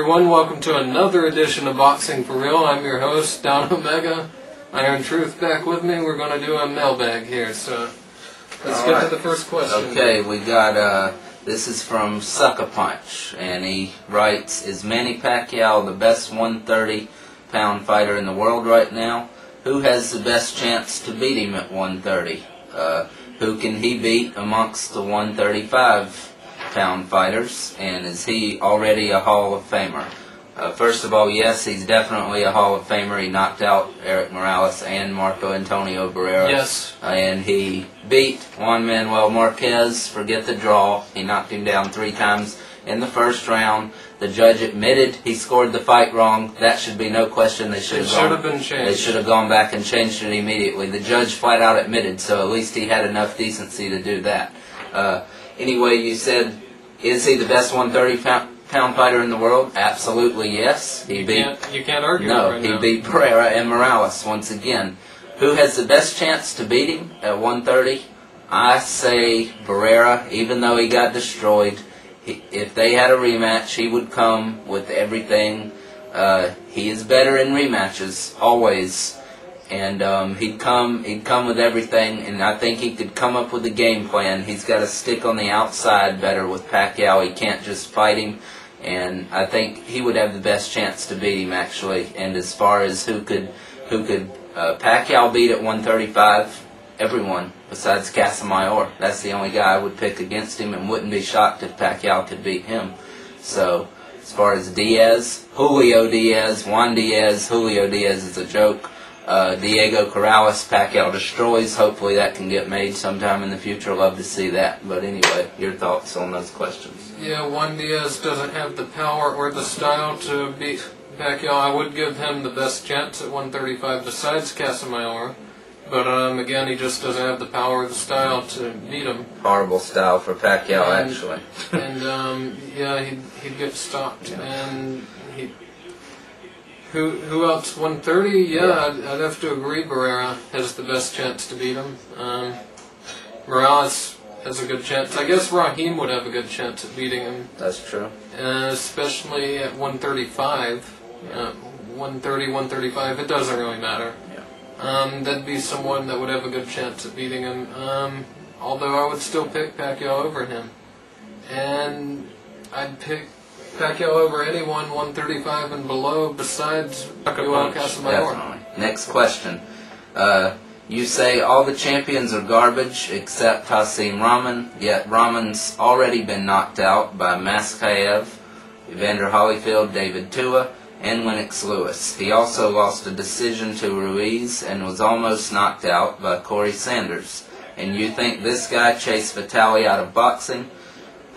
everyone, welcome to another edition of Boxing for Real. I'm your host, Don Omega. Iron Truth back with me. We're going to do a mailbag here, so let's get to the first question. Okay, we got, this is from Sucker Punch, and he writes, is Manny Pacquiao the best 130-pound fighter in the world right now? Who has the best chance to beat him at 130? Who can he beat amongst the 135-pound fighters, and is he already a Hall of Famer? First of all, yes, he's definitely a Hall of Famer. He knocked out Eric Morales and Marco Antonio Barrera. Yes. And he beat Juan Manuel Marquez. Forget the draw. He knocked him down 3 times in the first round. The judge admitted he scored the fight wrong. That should be no question. They should have been changed. They should have gone back and changed it immediately. The judge flat out admitted, so at least he had enough decency to do that. Anyway, you said, is he the best 130-pound fighter in the world? Absolutely, yes. You can't argue right now. He beat Barrera and Morales once again. Who has the best chance to beat him at 130? I say Barrera, even though he got destroyed. If they had a rematch, he would come with everything. He is better in rematches, always. And he'd come with everything, and I think he could come up with a game plan. He's got to stick on the outside better with Pacquiao. He can't just fight him, and I think he would have the best chance to beat him, actually. And as far as who could Pacquiao beat at 135, everyone besides Casamayor. That's the only guy I would pick against him, and wouldn't be shocked if Pacquiao could beat him. So as far as Diaz, Julio Diaz, Juan Diaz, Julio Diaz is a joke. Diego Corrales, Pacquiao destroys. Hopefully that can get made sometime in the future. Love to see that. But anyway, your thoughts on those questions? Yeah, Juan Diaz doesn't have the power or the style to beat Pacquiao. I would give him the best chance at 135 besides Casamayor. But again, he just doesn't have the power or the style to beat him. Horrible style for Pacquiao, actually. And yeah, he'd get stopped. Yeah. And Who else? 130? Yeah, I'd have to agree. Barrera has the best chance to beat him. Morales has a good chance. I guess Rahman would have a good chance at beating him. That's true. Especially at 135. 130, 135, it doesn't really matter. Yeah. That'd be someone that would have a good chance at beating him. Although I would still pick Pacquiao over him. And I'd pick Pacquiao over anyone 135 and below besides Pacquiao Casamayor. Definitely. Next question. You say all the champions are garbage except Hasim Rahman, yet Rahman's already been knocked out by Maskaev, Evander Holyfield, David Tua, and Lennox Lewis. He also lost a decision to Ruiz and was almost knocked out by Corey Sanders. And you think this guy Chase Vitale out of boxing?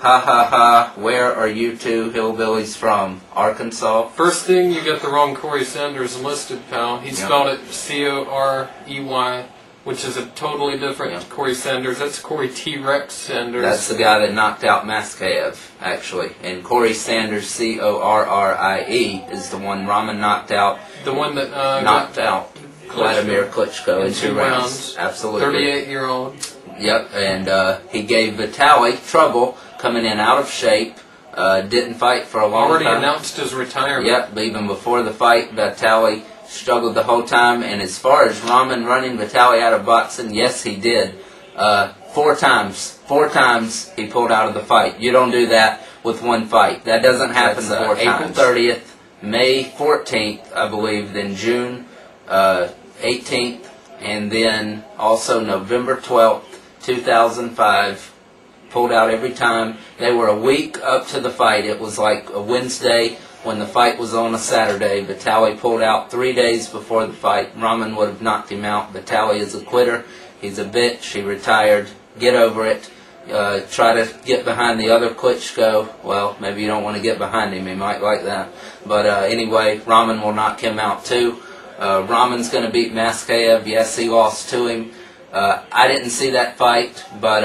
Ha ha ha, where are you two hillbillies from? Arkansas? First thing, you got the wrong Corey Sanders listed, pal. He spelled it C-O-R-E-Y, which is a totally different Corey Sanders. That's Corey T-Rex Sanders. That's the guy that knocked out Maskaev, actually. And Corey Sanders, C-O-R-R-I-E, is the one Rahman knocked out. The one that knocked out Vladimir Klitschko in 2 rounds. Absolutely. 38-year-old. Yep, and he gave Vitale trouble, coming in out of shape, didn't fight for a long time. Already announced his retirement. Yep, but even before the fight, Vitale struggled the whole time. And as far as Rahman running Vitale out of boxing, yes, he did. 4 times. 4 times he pulled out of the fight. You don't do that with one fight. That doesn't happen. April 30th, May 14th, I believe, then June 18th, and then also November 12th, 2005. Pulled out every time. They were a week up to the fight. It was like a Wednesday when the fight was on a Saturday. Vitale pulled out 3 days before the fight. Rahman would have knocked him out. Vitale is a quitter. He's a bitch. He retired. Get over it. Try to get behind the other Klitschko. Well, maybe you don't want to get behind him. He might like that. But anyway, Rahman will knock him out too. Rahman's going to beat Maskaev. Yes, he lost to him. I didn't see that fight, but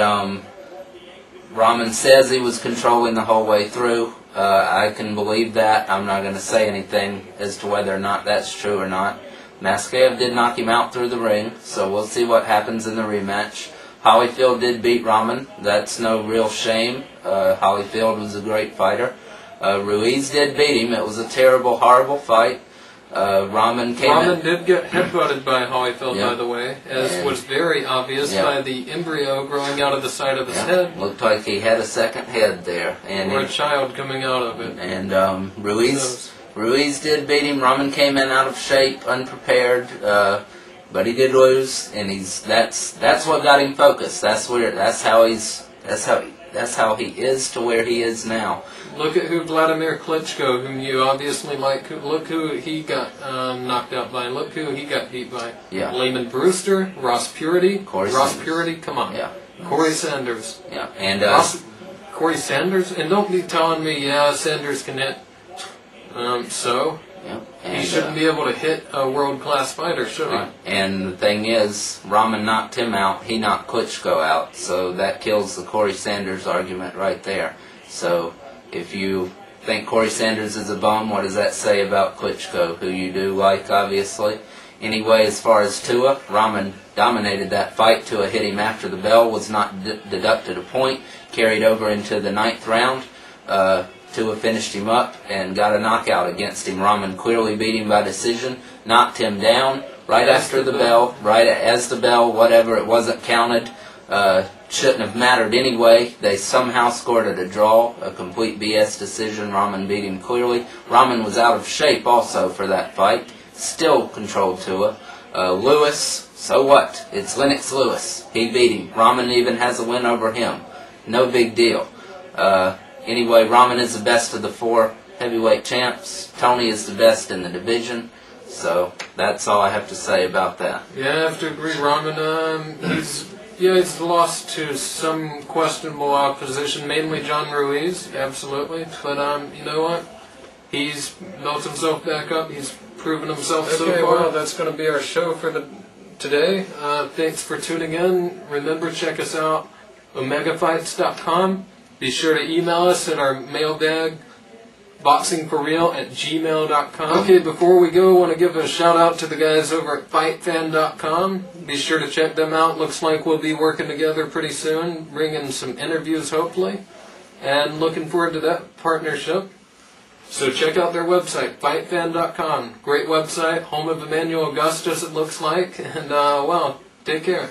Rahman says he was controlling the whole way through. I can believe that. I'm not going to say anything as to whether or not that's true or not. Maskaev did knock him out through the ring, so we'll see what happens in the rematch. Holyfield did beat Rahman. That's no real shame. Holyfield was a great fighter. Ruiz did beat him. It was a terrible, horrible fight. Rahman did get headbutted by Holyfield, by the way, as was very obvious by the embryo growing out of the side of his head. Looked like he had a second head there. Or a child coming out of it. And Ruiz did beat him. Rahman came in out of shape, unprepared, but he did lose, and that's what got him focused. That's how he is to where he is now. Look at who Vladimir Klitschko, whom you obviously like. Look who he got knocked out by. Look who he got beat by. Yeah. Lehman Brewster, Ross Purity. Purity, come on. Yeah. Corey Sanders. Yeah. And Corey Sanders? And don't be telling me, Sanders can hit. Yeah. And, he shouldn't be able to hit a world-class fighter, should he? And the thing is, Rahman knocked him out. He knocked Klitschko out. So that kills the Corey Sanders argument right there. So if you think Corey Sanders is a bum, what does that say about Klitschko, who you do like, obviously? Anyway, as far as Tua, Rahman dominated that fight. Tua hit him after the bell, was not deducted a point, carried over into the 9th round. Tua finished him up and got a knockout against him. Rahman clearly beat him by decision, knocked him down right after the bell, right as the bell, whatever, it wasn't counted. Shouldn't have mattered anyway. They somehow scored it a draw, a complete BS decision. Rahman beat him clearly. Rahman was out of shape also for that fight. Still controlled Tua. Lewis, so what? It's Lennox Lewis. He beat him. Rahman even has a win over him. No big deal. Anyway, Rahman is the best of the 4 heavyweight champs. Tony is the best in the division. So that's all I have to say about that. Yeah, I have to agree. Rahman, he's lost to some questionable opposition, mainly John Ruiz, absolutely. But you know what? He's built himself back up. He's proven himself so far. Okay, well, that's going to be our show for today. Thanks for tuning in. Remember, check us out, omegafights.com. Be sure to email us at our mailbag, boxingforreal@gmail.com. Okay, before we go, I want to give a shout out to the guys over at fightfan.com. Be sure to check them out. Looks like we'll be working together pretty soon, bringing some interviews hopefully, and looking forward to that partnership. So check out their website, fightfan.com. Great website, home of Emmanuel Augustus it looks like, and well, take care.